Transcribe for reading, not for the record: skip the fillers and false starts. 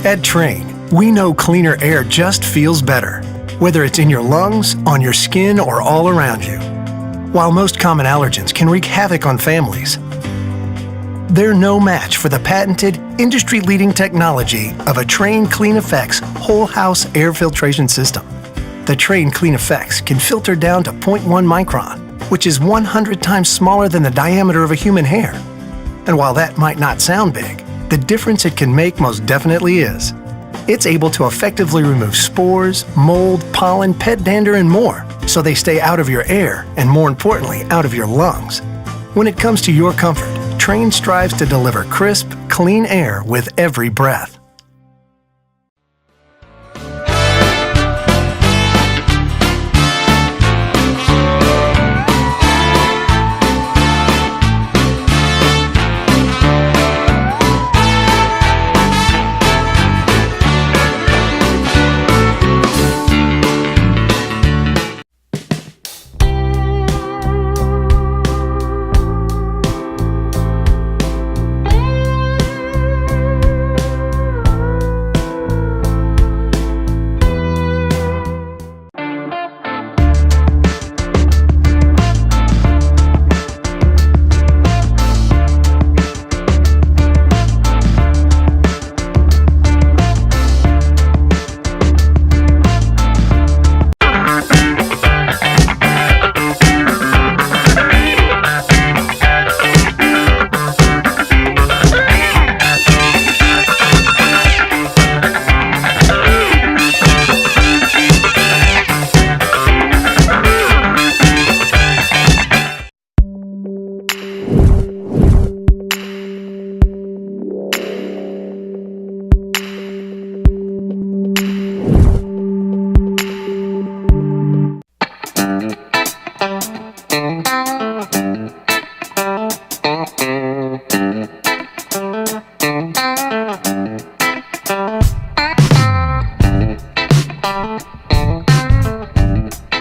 At Trane, we know cleaner air just feels better, whether it's in your lungs, on your skin, or all around you. While most common allergens can wreak havoc on families, they're no match for the patented, industry-leading technology of a Trane Clean Effects whole house air filtration system. The Trane Clean Effects can filter down to 0.1 micron, which is 100 times smaller than the diameter of a human hair. And while that might not sound big, the difference it can make most definitely is. It's able to effectively remove spores, mold, pollen, pet dander, and more, so they stay out of your air and, more importantly, out of your lungs. When it comes to your comfort, Trane strives to deliver crisp, clean air with every breath.